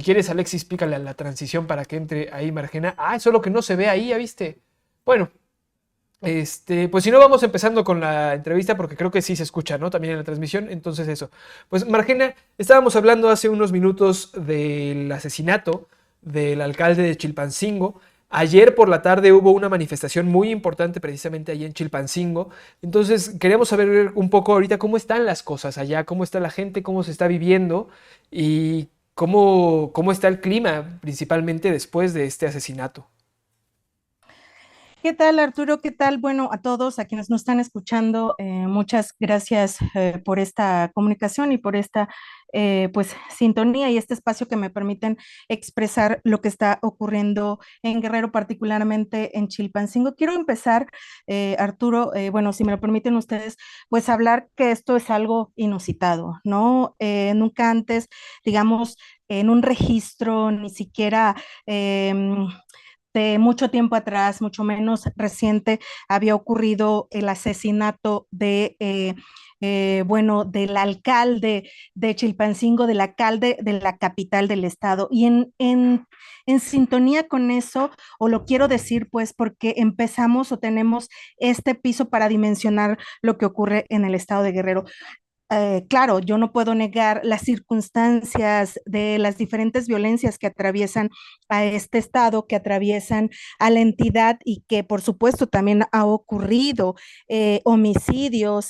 Si quieres, Alexis, pícale a la transición para que entre ahí Margena. Ah, eso es lo que no se ve ahí, ¿ya viste? Bueno, pues si no, vamos empezando con la entrevista porque creo que sí se escucha, ¿no? También en la transmisión. Entonces eso. Pues Margena, estábamos hablando hace unos minutos del asesinato del alcalde de Chilpancingo. Ayer por la tarde hubo una manifestación muy importante precisamente allí en Chilpancingo. Entonces queríamos saber un poco ahorita cómo están las cosas allá, cómo está la gente, cómo se está viviendo y cómo está el clima principalmente después de este asesinato. ¿Qué tal, Arturo? ¿Qué tal? Bueno, a todos, a quienes nos están escuchando, muchas gracias por esta comunicación y por esta pues sintonía y este espacio que me permiten expresar lo que está ocurriendo en Guerrero, particularmente en Chilpancingo. Quiero empezar, Arturo, bueno, si me lo permiten ustedes, pues hablar que esto es algo inusitado, ¿no? Nunca antes, digamos, en un registro, ni siquiera de mucho tiempo atrás, mucho menos reciente, había ocurrido el asesinato bueno, del alcalde de Chilpancingo, del alcalde de la capital del estado. Y en sintonía con eso, o lo quiero decir pues porque empezamos o tenemos este piso para dimensionar lo que ocurre en el estado de Guerrero. Claro, yo no puedo negar las circunstancias de las diferentes violencias que atraviesan a este estado, que atraviesan a la entidad y que por supuesto también ha ocurrido homicidios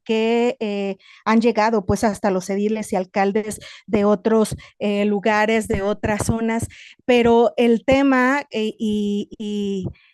que han llegado pues hasta los ediles y alcaldes de otros lugares, de otras zonas, pero el tema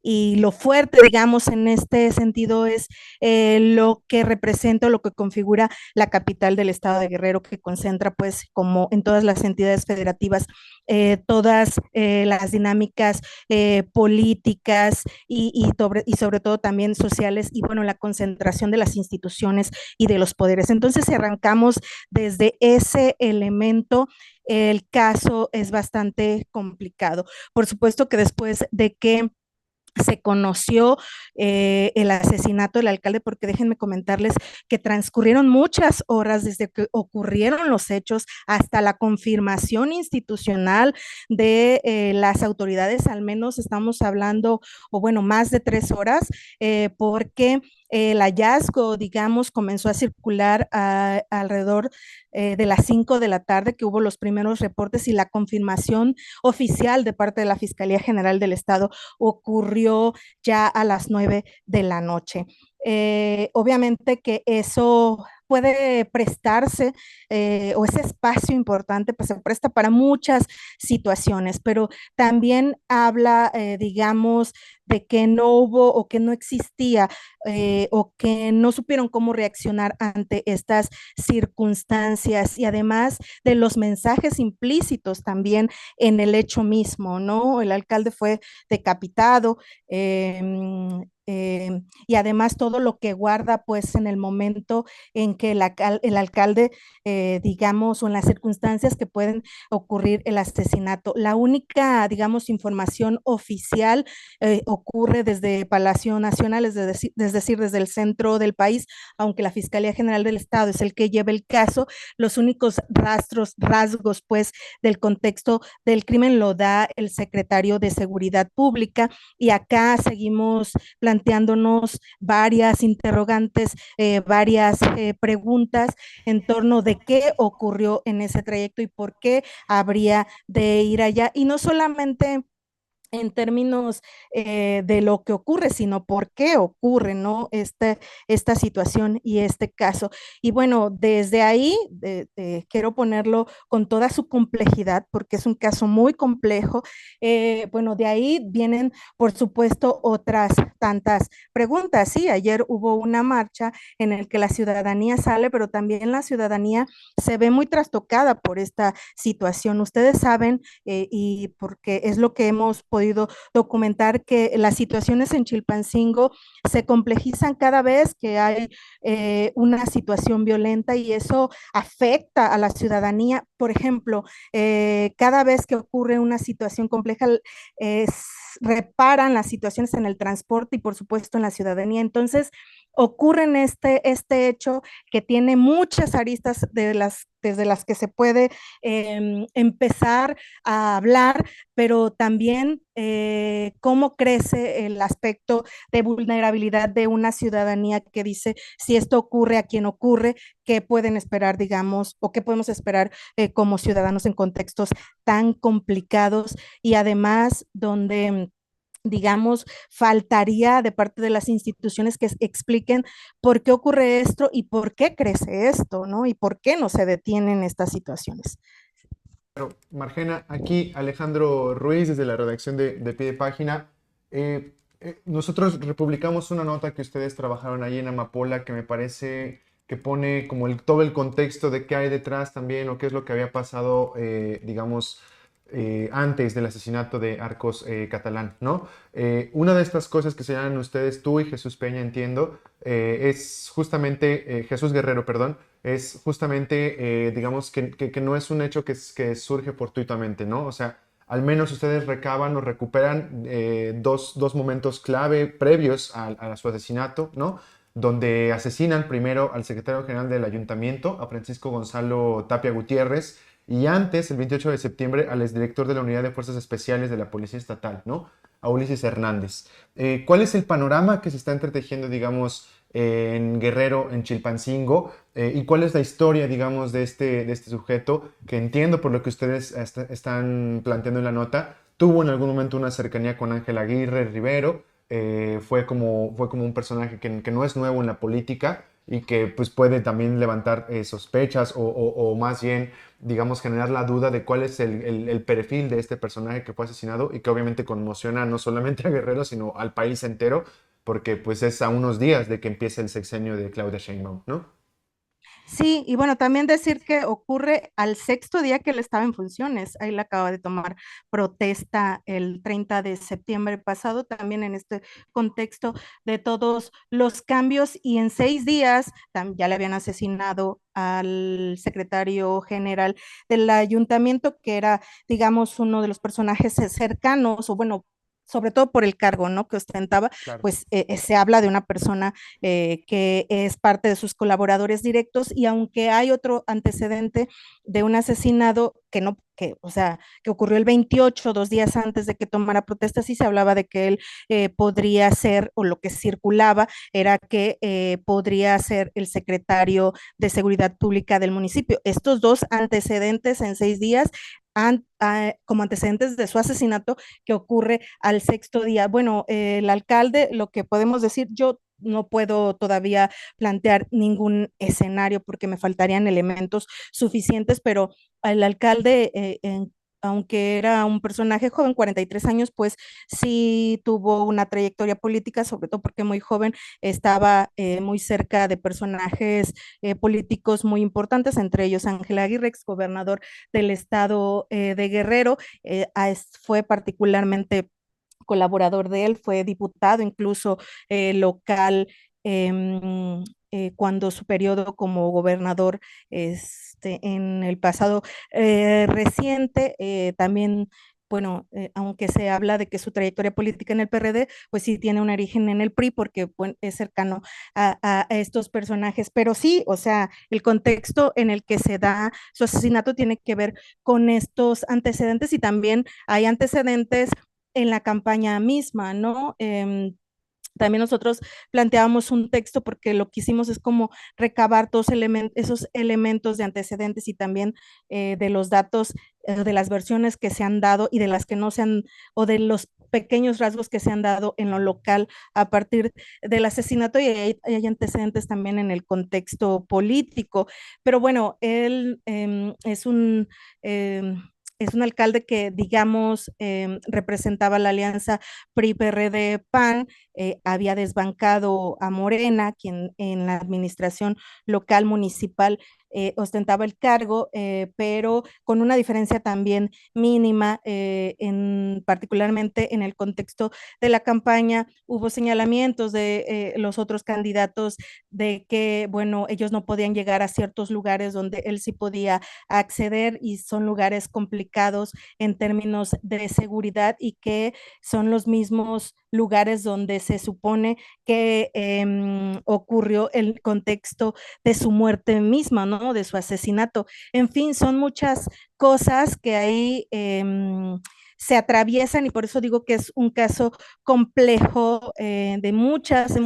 y lo fuerte, digamos, en este sentido es lo que representa, lo que configura la capital del estado de Guerrero, que concentra, pues, como en todas las entidades federativas, todas las dinámicas políticas y sobre todo también sociales, y bueno, la concentración de las instituciones y de los poderes. Entonces, si arrancamos desde ese elemento, el caso es bastante complicado. Por supuesto que después de que se conoció el asesinato del alcalde, porque déjenme comentarles que transcurrieron muchas horas desde que ocurrieron los hechos hasta la confirmación institucional de las autoridades, al menos estamos hablando, o bueno, más de 3 horas, porque el hallazgo, digamos, comenzó a circular alrededor de las 5 de la tarde, que hubo los primeros reportes y la confirmación oficial de parte de la Fiscalía General del Estado ocurrió ya a las 9 de la noche. Obviamente que eso puede prestarse o ese espacio importante pues se presta para muchas situaciones, pero también habla, digamos, de que no hubo o que no existía o que no supieron cómo reaccionar ante estas circunstancias y además de los mensajes implícitos también en el hecho mismo, ¿no? El alcalde fue decapitado. Y además todo lo que guarda pues en el momento en que el alcalde, digamos, o en las circunstancias que pueden ocurrir el asesinato. La única, digamos, información oficial ocurre desde Palacio Nacional, es decir, desde el centro del país, aunque la Fiscalía General del Estado es el que lleva el caso, los únicos rasgos pues del contexto del crimen lo da el secretario de Seguridad Pública y acá seguimos planteándonos varias interrogantes, varias preguntas en torno de qué ocurrió en ese trayecto y por qué habría de ir allá. Y no solamente en términos de lo que ocurre, sino por qué ocurre, ¿no? Esta situación y este caso. Y bueno, desde ahí quiero ponerlo con toda su complejidad, porque es un caso muy complejo. Bueno, de ahí vienen, por supuesto, otras tantas preguntas. Sí, ayer hubo una marcha en la que la ciudadanía sale, pero también la ciudadanía se ve muy trastocada por esta situación. Ustedes saben, y porque es lo que hemos podido documentar, que las situaciones en Chilpancingo se complejizan cada vez que hay una situación violenta y eso afecta a la ciudadanía. Por ejemplo, cada vez que ocurre una situación compleja, eh, reparan las situaciones en el transporte y por supuesto en la ciudadanía. Entonces, ocurre en este hecho que tiene muchas aristas de las desde las que se puede empezar a hablar, pero también cómo crece el aspecto de vulnerabilidad de una ciudadanía que dice, si esto ocurre a quien ocurre, qué pueden esperar, digamos, o qué podemos esperar como ciudadanos en contextos tan complicados y además donde digamos, faltaría de parte de las instituciones que expliquen por qué ocurre esto y por qué crece esto, ¿no? Y por qué no se detienen estas situaciones. Margena, aquí Alejandro Ruiz desde la redacción de Pie de Página. Nosotros republicamos una nota que ustedes trabajaron ahí en Amapola que me parece que pone como todo el contexto de qué hay detrás también o qué es lo que había pasado, digamos, antes del asesinato de Arcos Catalán, ¿no? Una de estas cosas que señalan ustedes, tú y Jesús Peña, entiendo, es justamente, Jesús Guerrero, perdón, es justamente, digamos, que no es un hecho que surge fortuitamente, ¿no? O sea, al menos ustedes recaban o recuperan dos momentos clave previos a su asesinato, ¿no? Donde asesinan primero al secretario general del ayuntamiento, a Francisco Gonzalo Tapia Gutiérrez, y antes, el 28 de septiembre, al exdirector de la Unidad de Fuerzas Especiales de la Policía Estatal, ¿no? A Ulises Hernández. ¿Cuál es el panorama que se está entretejiendo, digamos, en Guerrero, en Chilpancingo? ¿Y cuál es la historia, digamos, de este sujeto que entiendo por lo que ustedes están planteando en la nota? Tuvo en algún momento una cercanía con Ángel Aguirre Rivero, fue como un personaje que no es nuevo en la política y que pues puede también levantar sospechas o más bien, digamos, generar la duda de cuál es el perfil de este personaje que fue asesinado y que obviamente conmociona no solamente a Guerrero, sino al país entero, porque pues es a unos días de que empiece el sexenio de Claudia Sheinbaum, ¿no? Sí, y bueno, también decir que ocurre al sexto día que él estaba en funciones. Ahí le acaba de tomar protesta el 30 de septiembre pasado, también en este contexto de todos los cambios y en 6 días ya le habían asesinado al secretario general del ayuntamiento, que era, digamos, uno de los personajes cercanos, o bueno, sobre todo por el cargo, ¿no? Que ostentaba, Claro. pues se habla de una persona que es parte de sus colaboradores directos y aunque hay otro antecedente de un asesinado que no, que, o sea, que ocurrió el 28, 2 días antes de que tomara protesta, sí se hablaba de que él podría ser, o lo que circulaba era que podría ser el secretario de Seguridad Pública del municipio. Estos dos antecedentes en 6 días como antecedentes de su asesinato que ocurre al sexto día. Bueno, el alcalde, lo que podemos decir, yo no puedo todavía plantear ningún escenario porque me faltarían elementos suficientes, pero el alcalde, aunque era un personaje joven, 43 años, pues sí tuvo una trayectoria política, sobre todo porque muy joven estaba muy cerca de personajes políticos muy importantes, entre ellos Ángel Aguirre, ex gobernador del estado de Guerrero, fue particularmente colaborador de él, fue diputado incluso local cuando su periodo como gobernador en el pasado reciente, también bueno, aunque se habla de que su trayectoria política en el PRD, pues sí tiene un origen en el PRI porque bueno, es cercano a estos personajes, pero sí, o sea, el contexto en el que se da su asesinato tiene que ver con estos antecedentes y también hay antecedentes en la campaña misma, ¿no? También nosotros planteábamos un texto porque lo que hicimos es como recabar todos esos elementos de antecedentes y también de los datos, de las versiones que se han dado y de las que no se han, o de los pequeños rasgos que se han dado en lo local a partir del asesinato y hay antecedentes también en el contexto político. Pero bueno, él es un alcalde que, digamos, representaba la alianza PRI-PRD-PAN, había desbancado a Morena, quien en la administración local municipal ostentaba el cargo, pero con una diferencia también mínima, particularmente en el contexto de la campaña, hubo señalamientos de los otros candidatos de que, bueno, ellos no podían llegar a ciertos lugares donde él sí podía acceder y son lugares complicados en términos de seguridad y que son los mismos lugares donde se supone que ocurrió el contexto de su muerte misma, ¿no? De su asesinato. En fin, son muchas cosas que ahí se atraviesan y por eso digo que es un caso complejo de muchas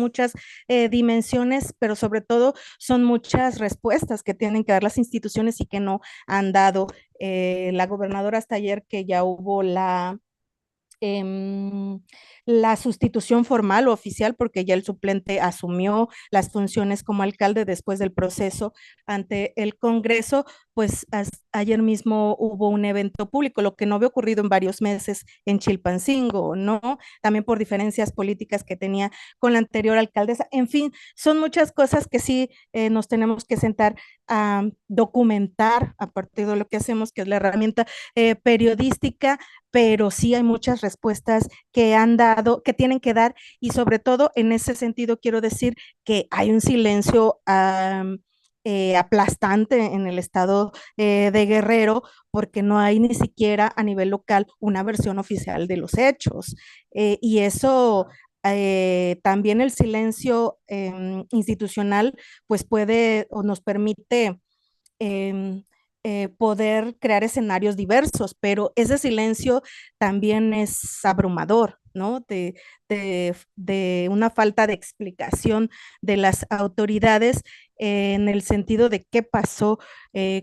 dimensiones, pero sobre todo son muchas respuestas que tienen que dar las instituciones y que no han dado. La gobernadora hasta ayer que ya hubo eh, la sustitución formal o oficial, porque ya el suplente asumió las funciones como alcalde después del proceso ante el Congreso, pues ayer mismo hubo un evento público, lo que no había ocurrido en varios meses en Chilpancingo, ¿no? También por diferencias políticas que tenía con la anterior alcaldesa. En fin, son muchas cosas que sí nos tenemos que sentar a documentar a partir de lo que hacemos, que es la herramienta periodística, pero sí hay muchas respuestas que han dado, que tienen que dar, y sobre todo en ese sentido quiero decir que hay un silencio aplastante en el estado de Guerrero, porque no hay ni siquiera a nivel local una versión oficial de los hechos. Y eso también el silencio institucional pues puede o nos permite eh, poder crear escenarios diversos, pero ese silencio también es abrumador, ¿no? De una falta de explicación de las autoridades en el sentido de qué pasó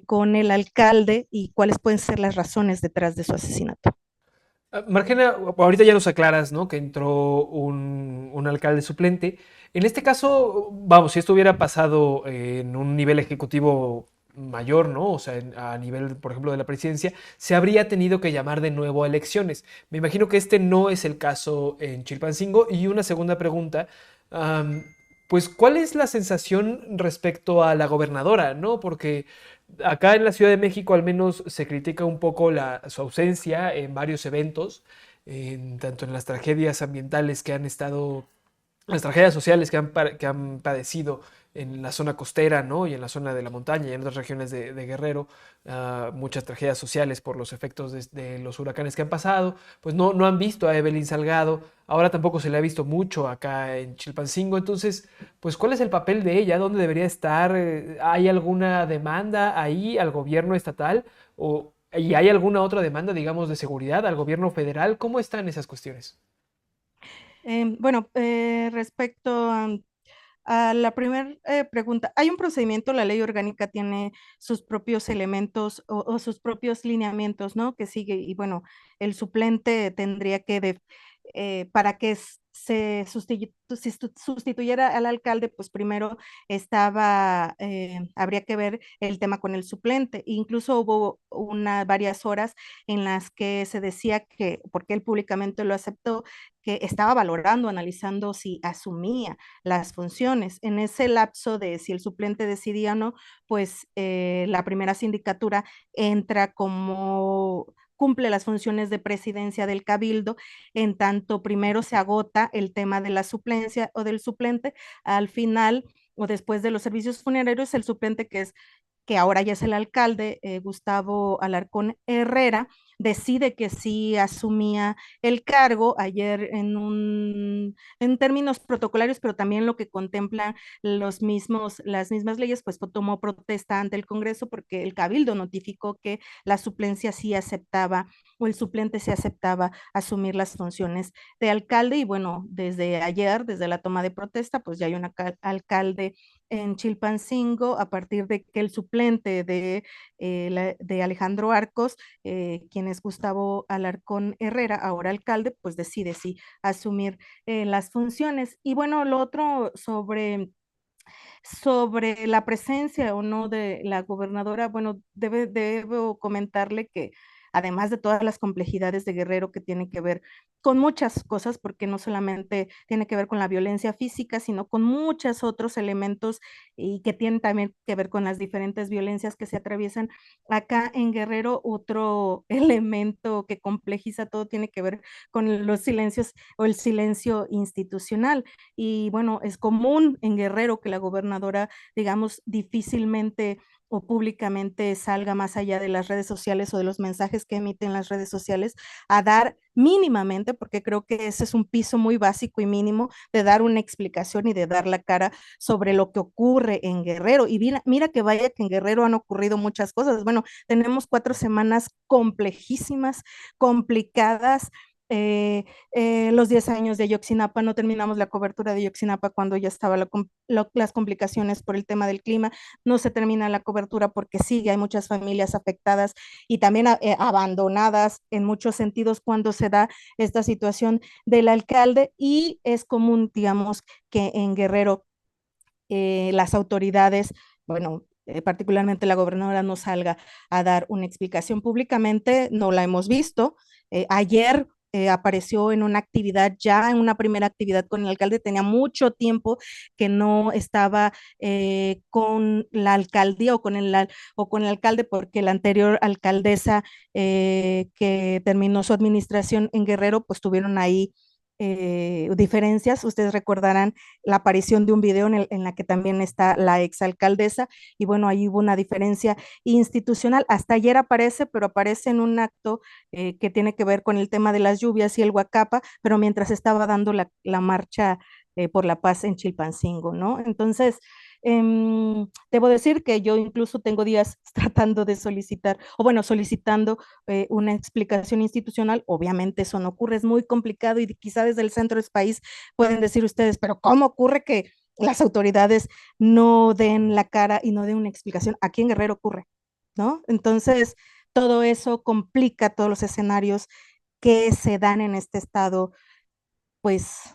con el alcalde y cuáles pueden ser las razones detrás de su asesinato. Margena, ahorita ya nos aclaras, ¿no? Que entró un alcalde suplente. En este caso, vamos, si esto hubiera pasado en un nivel ejecutivo mayor, ¿no? O sea, a nivel, por ejemplo, de la presidencia, se habría tenido que llamar de nuevo a elecciones. Me imagino que este no es el caso en Chilpancingo. Y una segunda pregunta, am, pues, ¿cuál es la sensación respecto a la gobernadora, ¿no? Porque acá en la Ciudad de México al menos se critica un poco su ausencia en varios eventos, tanto en las tragedias ambientales que han estado, las tragedias sociales que han padecido en la zona costera, ¿no? Y en la zona de la montaña y en otras regiones de Guerrero, muchas tragedias sociales por los efectos de los huracanes que han pasado, pues no han visto a Evelyn Salgado, ahora tampoco se le ha visto mucho acá en Chilpancingo, entonces, pues ¿cuál es el papel de ella? ¿Dónde debería estar? ¿Hay alguna demanda ahí al gobierno estatal? ¿Y hay alguna otra demanda, digamos, de seguridad al gobierno federal? ¿Cómo están esas cuestiones? Bueno, respecto a la primera pregunta, hay un procedimiento, la ley orgánica tiene sus propios elementos o sus propios lineamientos, ¿no? Que sigue, y bueno, el suplente tendría que, para que sustituyera al alcalde, pues primero habría que ver el tema con el suplente. Incluso hubo varias horas en las que se decía que, porque él públicamente lo aceptó, que estaba valorando, analizando si asumía las funciones. En ese lapso de si el suplente decidía o no, pues la primera sindicatura entra como cumple las funciones de presidencia del cabildo, en tanto primero se agota el tema de la suplencia o del suplente, al final o después de los servicios funerarios, el suplente que ahora ya es el alcalde, Gustavo Alarcón Herrera, decide que sí asumía el cargo ayer en términos protocolarios, pero también lo que contemplan las mismas leyes, pues tomó protesta ante el Congreso porque el Cabildo notificó que la suplencia sí aceptaba o el suplente sí aceptaba asumir las funciones de alcalde y bueno, desde ayer, desde la toma de protesta, pues ya hay un alcalde en Chilpancingo a partir de que el suplente de Alejandro Arcos, quien es Gustavo Alarcón Herrera, ahora alcalde, pues decide sí asumir las funciones. Y bueno, lo otro sobre la presencia o no de la gobernadora, bueno, debo comentarle que además de todas las complejidades de Guerrero que tienen que ver con muchas cosas, porque no solamente tiene que ver con la violencia física, sino con muchos otros elementos y que tienen también que ver con las diferentes violencias que se atraviesan acá en Guerrero. Otro elemento que complejiza todo tiene que ver con los silencios o el silencio institucional. Y bueno, es común en Guerrero que la gobernadora, digamos, difícilmente o públicamente salga más allá de las redes sociales o de los mensajes que emiten las redes sociales, a dar mínimamente, porque creo que ese es un piso muy básico y mínimo, de dar una explicación y de dar la cara sobre lo que ocurre en Guerrero. Y mira, mira que vaya que en Guerrero han ocurrido muchas cosas. Bueno, tenemos 4 semanas complejísimas, complicadas. Los 10 años de Ayotzinapa, no terminamos la cobertura de Ayotzinapa cuando ya estaba las complicaciones por el tema del clima, no se termina la cobertura porque sigue, hay muchas familias afectadas y también abandonadas en muchos sentidos cuando se da esta situación del alcalde, y es común, digamos, que en Guerrero las autoridades, bueno, particularmente la gobernadora, no salga a dar una explicación públicamente, no la hemos visto. Ayer apareció en una actividad, ya en una primera actividad con el alcalde, tenía mucho tiempo que no estaba con la alcaldía o con el alcalde, porque la anterior alcaldesa que terminó su administración en Guerrero, pues tuvieron ahí diferencias. Ustedes recordarán la aparición de un video en la que también está la exalcaldesa, y bueno, ahí hubo una diferencia institucional. Hasta ayer aparece, pero aparece en un acto que tiene que ver con el tema de las lluvias y el Huacapa, pero mientras estaba dando la marcha por la paz en Chilpancingo, ¿no? Entonces, debo decir que yo incluso tengo días tratando de solicitar, o bueno, solicitando una explicación institucional. Obviamente eso no ocurre, es muy complicado, y quizá desde el centro del país pueden decir ustedes, pero ¿cómo ocurre que las autoridades no den la cara y no den una explicación? Aquí en Guerrero ocurre, ¿no? Entonces, todo eso complica todos los escenarios que se dan en este estado, pues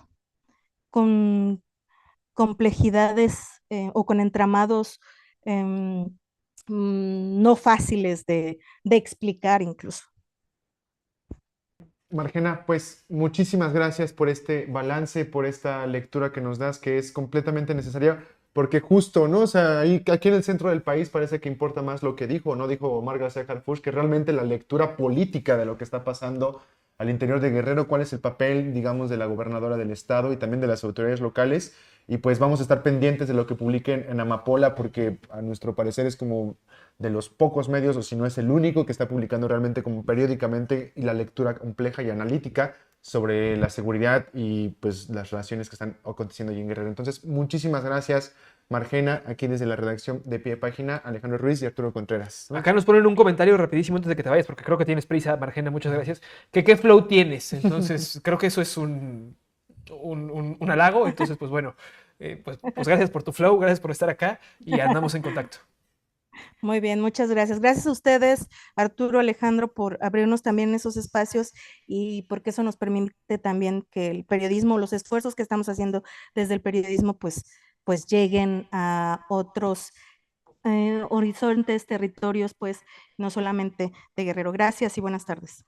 con complejidades o con entramados no fáciles de explicar incluso. Margena, pues muchísimas gracias por este balance, por esta lectura que nos das, que es completamente necesaria, porque justo, ¿no? O sea, ahí, aquí en el centro del país parece que importa más lo que dijo o no dijo Omar García Harfuch, que realmente la lectura política de lo que está pasando al interior de Guerrero, cuál es el papel, digamos, de la gobernadora del estado y también de las autoridades locales. Y pues vamos a estar pendientes de lo que publiquen en Amapola, porque a nuestro parecer es como de los pocos medios, o si no es el único, que está publicando realmente como periódicamente y la lectura compleja y analítica sobre la seguridad y pues las relaciones que están aconteciendo allí en Guerrero. Entonces, muchísimas gracias, Margena, aquí desde la redacción de Pie de Página, Alejandro Ruiz y Arturo Contreras. Acá nos ponen un comentario rapidísimo antes de que te vayas, porque creo que tienes prisa, Margena, muchas gracias. Que qué flow tienes. Entonces, creo que eso es un halago. Entonces, pues bueno, pues gracias por tu flow, gracias por estar acá y andamos en contacto. Muy bien, muchas gracias. Gracias a ustedes, Arturo, Alejandro, por abrirnos también esos espacios, y porque eso nos permite también que el periodismo, los esfuerzos que estamos haciendo desde el periodismo, pues lleguen a otros horizontes, territorios, pues no solamente de Guerrero. Gracias y buenas tardes.